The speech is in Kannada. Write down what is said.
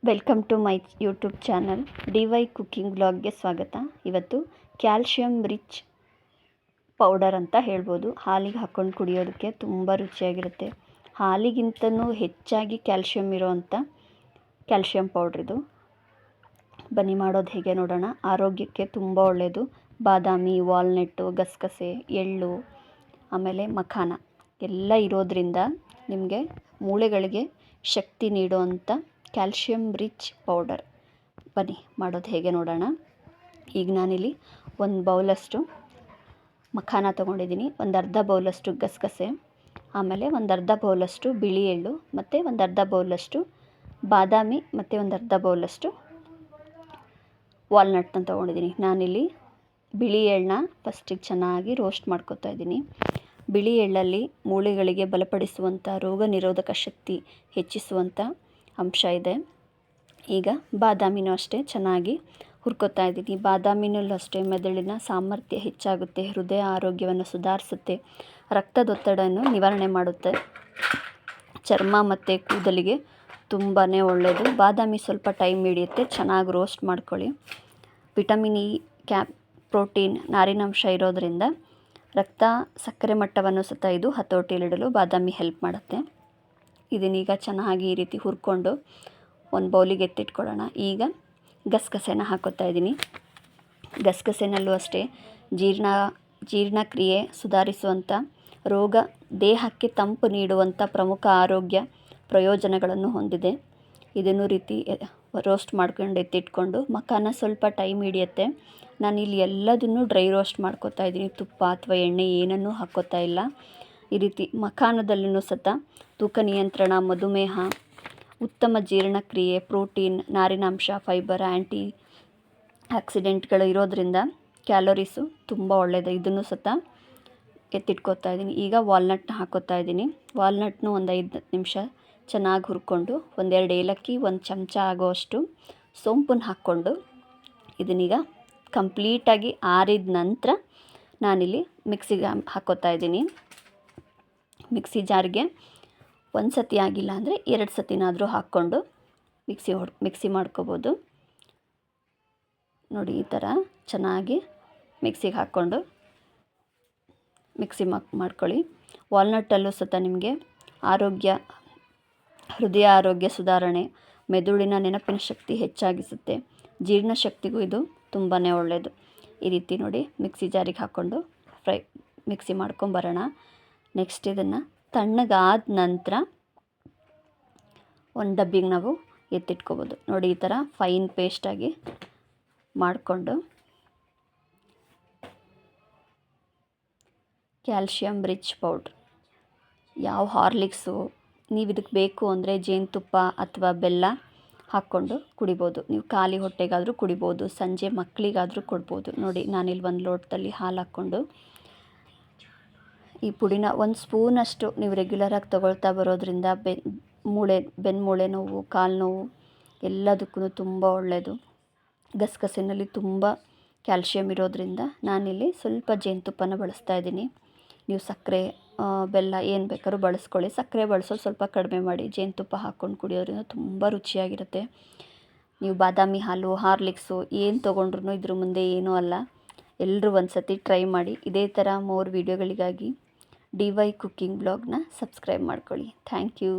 Welcome to my YouTube channel DY cooking ಬ್ಲಾಗ್ಗೆ ಸ್ವಾಗತ. ಇವತ್ತು ಕ್ಯಾಲ್ಶಿಯಂ ರಿಚ್ ಪೌಡರ್ ಅಂತ ಹೇಳ್ಬೋದು. ಹಾಲಿಗೆ ಹಾಕ್ಕೊಂಡು ಕುಡಿಯೋದಕ್ಕೆ ತುಂಬ ರುಚಿಯಾಗಿರುತ್ತೆ. ಹಾಲಿಗಿಂತನೂ ಹೆಚ್ಚಾಗಿ ಕ್ಯಾಲ್ಶಿಯಂ ಇರೋವಂಥ ಕ್ಯಾಲ್ಶಿಯಂ ಪೌಡ್ರಿದು. ಬನ್ನಿ ಮಾಡೋದು ಹೇಗೆ ನೋಡೋಣ. ಆರೋಗ್ಯಕ್ಕೆ ತುಂಬ ಒಳ್ಳೆಯದು. ಬಾದಾಮಿ, ವಾಲ್ನಟ್ಟು, ಗಸಗಸೆ, ಎಳ್ಳು, ಆಮೇಲೆ ಮಖಾನ ಎಲ್ಲ ಇರೋದ್ರಿಂದ ನಿಮಗೆ ಮೂಳೆಗಳಿಗೆ ಶಕ್ತಿ ನೀಡುವಂಥ ಕ್ಯಾಲ್ಶಿಯಂ ರಿಚ್ ಪೌಡರ್. ಬನ್ನಿ ಮಾಡೋದು ಹೇಗೆ ನೋಡೋಣ. ಈಗ ನಾನಿಲ್ಲಿ ಒಂದು ಬೌಲಷ್ಟು ಮಖಾನ ತೊಗೊಂಡಿದ್ದೀನಿ, ಒಂದು ಅರ್ಧ ಬೌಲಷ್ಟು ಗಸಗಸೆ, ಆಮೇಲೆ ಒಂದು ಅರ್ಧ ಬೌಲಷ್ಟು ಬಿಳಿ ಎಳ್ಳು, ಮತ್ತು ಒಂದು ಅರ್ಧ ಬೌಲಷ್ಟು ಬಾದಾಮಿ, ಮತ್ತು ಒಂದು ಅರ್ಧ ಬೌಲಷ್ಟು ವಾಲ್ನಟ್ನ ತೊಗೊಂಡಿದ್ದೀನಿ. ನಾನಿಲ್ಲಿ ಬಿಳಿ ಎಳ್ಳನ್ನ ಫಸ್ಟಿಗೆ ಚೆನ್ನಾಗಿ ರೋಸ್ಟ್ ಮಾಡ್ಕೊತಾ ಇದ್ದೀನಿ. ಬಿಳಿ ಎಳ್ಳಲ್ಲಿ ಮೂಳೆಗಳಿಗೆ ಬಲಪಡಿಸುವಂಥ, ರೋಗ ನಿರೋಧಕ ಶಕ್ತಿ ಹೆಚ್ಚಿಸುವಂಥ ಅಂಶ ಇದೆ. ಈಗ ಬಾದಾಮಿನೂ ಅಷ್ಟೇ ಚೆನ್ನಾಗಿ ಹುರ್ಕೊತಾ ಇದ್ದೀನಿ. ಬಾದಾಮಿನಲ್ಲೂ ಅಷ್ಟೇ ಮೆದುಳಿನ ಸಾಮರ್ಥ್ಯ ಹೆಚ್ಚಾಗುತ್ತೆ, ಹೃದಯ ಆರೋಗ್ಯವನ್ನು ಸುಧಾರಿಸುತ್ತೆ, ರಕ್ತದೊತ್ತಡವನ್ನು ನಿವಾರಣೆ ಮಾಡುತ್ತೆ, ಚರ್ಮ ಮತ್ತು ಕೂದಲಿಗೆ ತುಂಬಾ ಒಳ್ಳೆಯದು. ಬಾದಾಮಿ ಸ್ವಲ್ಪ ಟೈಮ್ ಹಿಡಿಯುತ್ತೆ, ಚೆನ್ನಾಗಿ ರೋಸ್ಟ್ ಮಾಡ್ಕೊಳ್ಳಿ. ವಿಟಮಿನ್ ಇ, ಪ್ರೋಟೀನ್, ನಾರಿನಾಂಶ ಇರೋದರಿಂದ ರಕ್ತ ಸಕ್ಕರೆ ಮಟ್ಟವನ್ನು ಸಹ ಇದು ಹತೋಟಿಯಲ್ಲಿಡಲು ಬಾದಾಮಿ ಹೆಲ್ಪ್ ಮಾಡುತ್ತೆ. ಇದನ್ನೀಗ ಚೆನ್ನಾಗಿ ಈ ರೀತಿ ಹುರ್ಕೊಂಡು ಒಂದು ಬೌಲಿಗೆ ಎತ್ತಿಟ್ಕೊಳ್ಳೋಣ. ಈಗ ಗಸಗಸೆನ ಹಾಕೋತಾ ಇದ್ದೀನಿ. ಗಸಗಸೆನಲ್ಲೂ ಅಷ್ಟೇ ಜೀರ್ಣಕ್ರಿಯೆ ಸುಧಾರಿಸುವಂಥ, ದೇಹಕ್ಕೆ ತಂಪು ನೀಡುವಂಥ ಪ್ರಮುಖ ಆರೋಗ್ಯ ಪ್ರಯೋಜನಗಳನ್ನು ಹೊಂದಿದೆ. ಇದನ್ನು ರೀತಿ ರೋಸ್ಟ್ ಮಾಡ್ಕೊಂಡು ಎತ್ತಿಟ್ಕೊಂಡು, ಮಖಾನ ಸ್ವಲ್ಪ ಟೈಮ್ ಹಿಡಿಯುತ್ತೆ. ನಾನಿಲ್ಲಿ ಎಲ್ಲದನ್ನು ಡ್ರೈ ರೋಸ್ಟ್ ಮಾಡ್ಕೋತಾ ಇದ್ದೀನಿ. ತುಪ್ಪ ಅಥವಾ ಎಣ್ಣೆ ಏನನ್ನೂ ಹಾಕ್ಕೋತಾ ಇಲ್ಲ. ಈ ರೀತಿ ಮಖಾನದಲ್ಲೂ ಸಹ ತೂಕ ನಿಯಂತ್ರಣ, ಮಧುಮೇಹ, ಉತ್ತಮ ಜೀರ್ಣಕ್ರಿಯೆ, ಪ್ರೋಟೀನ್, ನಾರಿನಾಂಶ, ಫೈಬರ್, ಆ್ಯಂಟಿ ಆಕ್ಸಿಡೆಂಟ್ಗಳು ಇರೋದರಿಂದ ಕ್ಯಾಲೋರೀಸು ತುಂಬ ಒಳ್ಳೆಯದು. ಇದನ್ನು ಸಹ ಎತ್ತಿಟ್ಕೋತಾ ಇದ್ದೀನಿ. ಈಗ ವಾಲ್ನಟ್ನ ಹಾಕೋತಾ ಇದ್ದೀನಿ. ವಾಲ್ನಟ್ನು ಒಂದು 5 ನಿಮಿಷ ಚೆನ್ನಾಗಿ ಹುರ್ಕೊಂಡು, 1-2 ಏಲಕ್ಕಿ, 1 ಚಮಚ ಆಗೋಷ್ಟು ಸೋಂಪನ್ನು ಹಾಕ್ಕೊಂಡು, ಇದನ್ನೀಗ ಕಂಪ್ಲೀಟಾಗಿ ಆರಿದ ನಂತರ ನಾನಿಲ್ಲಿ ಮಿಕ್ಸಿಗೆ ಹಾಕೋತಾ ಇದ್ದೀನಿ. ಮಿಕ್ಸಿ ಜಾರ್ಗೆ ಒಂದು ಸತಿ ಆಗಿಲ್ಲ ಅಂದರೆ 2 ಸತಿನಾದರೂ ಹಾಕ್ಕೊಂಡು ಮಿಕ್ಸಿ ಮಾಡ್ಕೋಬೋದು. ನೋಡಿ, ಈ ಥರ ಚೆನ್ನಾಗಿ ಮಿಕ್ಸಿಗೆ ಹಾಕ್ಕೊಂಡು ಮಿಕ್ಸಿ ಮಾಡ್ಕೊಳ್ಳಿ. ವಾಲ್ನಟ್ಟಲ್ಲೂ ಸಹ ನಿಮಗೆ ಹೃದಯ ಆರೋಗ್ಯ ಸುಧಾರಣೆ, ಮೆದುಳಿನ ನೆನಪಿನ ಶಕ್ತಿ ಹೆಚ್ಚಾಗಿಸುತ್ತೆ, ಜೀರ್ಣಶಕ್ತಿಗೂ ಇದು ತುಂಬಾ ಒಳ್ಳೆಯದು. ಈ ರೀತಿ ನೋಡಿ ಮಿಕ್ಸಿ ಜಾರಿಗೆ ಹಾಕ್ಕೊಂಡು ಮಿಕ್ಸಿ ಮಾಡ್ಕೊಂಬರೋಣ. ನೆಕ್ಸ್ಟ್ ಇದನ್ನು ತಣ್ಣಗಾದ ನಂತರ ಒಂದು ಡಬ್ಬಿಗೆ ನಾವು ಎತ್ತಿಟ್ಕೋಬೋದು. ನೋಡಿ, ಈ ಥರ ಫೈನ್ ಪೇಸ್ಟಾಗಿ ಮಾಡಿಕೊಂಡು, ಕ್ಯಾಲ್ಶಿಯಂ ರಿಚ್ ಪೌಡ್ರ್. ಯಾವ ಹಾರ್ಲಿಕ್ಸು, ನೀವು ಇದಕ್ಕೆ ಬೇಕು ಅಂದರೆ ಜೇನುತುಪ್ಪ ಅಥವಾ ಬೆಲ್ಲ ಹಾಕ್ಕೊಂಡು ಕುಡಿಬೋದು. ನೀವು ಖಾಲಿ ಹೊಟ್ಟೆಗಾದರೂ ಕುಡಿಬೋದು, ಸಂಜೆ ಮಕ್ಕಳಿಗಾದರೂ ಕೊಡ್ಬೋದು. ನೋಡಿ, ನಾನಿಲ್ಲಿ ಒಂದು ಲೋಟದಲ್ಲಿ ಹಾಲು ಹಾಕ್ಕೊಂಡು ಈ ಪುಡಿನ 1 ಸ್ಪೂನಷ್ಟು ನೀವು ರೆಗ್ಯುಲರಾಗಿ ತೊಗೊಳ್ತಾ ಬರೋದ್ರಿಂದ ಬೆನ್ನು ಮೂಳೆ ನೋವು, ಕಾಲು ನೋವು ಎಲ್ಲದಕ್ಕೂ ತುಂಬ ಒಳ್ಳೆಯದು. ಗಸಗಸೆನಲ್ಲಿ ತುಂಬ ಕ್ಯಾಲ್ಶಿಯಂ ಇರೋದರಿಂದ ನಾನಿಲ್ಲಿ ಸ್ವಲ್ಪ ಜೇನುತುಪ್ಪನ ಬಳಸ್ತಾ ಇದ್ದೀನಿ. ನೀವು ಸಕ್ಕರೆ, ಬೆಲ್ಲ ಏನು ಬೇಕಾದ್ರೂ ಬಳಸ್ಕೊಳ್ಳಿ. ಸಕ್ಕರೆ ಬಳಸೋದು ಸ್ವಲ್ಪ ಕಡಿಮೆ ಮಾಡಿ, ಜೇನುತುಪ್ಪ ಹಾಕ್ಕೊಂಡು ಕುಡಿಯೋದ್ರಿಂದ ತುಂಬ ರುಚಿಯಾಗಿರುತ್ತೆ. ನೀವು ಬಾದಾಮಿ ಹಾಲು, ಹಾರ್ಲಿಕ್ಸು ಏನು ತೊಗೊಂಡ್ರೂ ಇದ್ರ ಮುಂದೆ ಏನೂ ಅಲ್ಲ. ಎಲ್ಲರೂ ಒಂದು ಸತಿ ಟ್ರೈ ಮಾಡಿ. ಇದೇ ಥರ ಮೋರ್ ವೀಡಿಯೋಗಳಿಗಾಗಿ DY ಕುಕ್ಕಿಂಗ್ ಬ್ಲಾಗ್ನ ಸಬ್ಸ್ಕ್ರೈಬ್ ಮಾಡ್ಕೊಳ್ಳಿ. Thank you.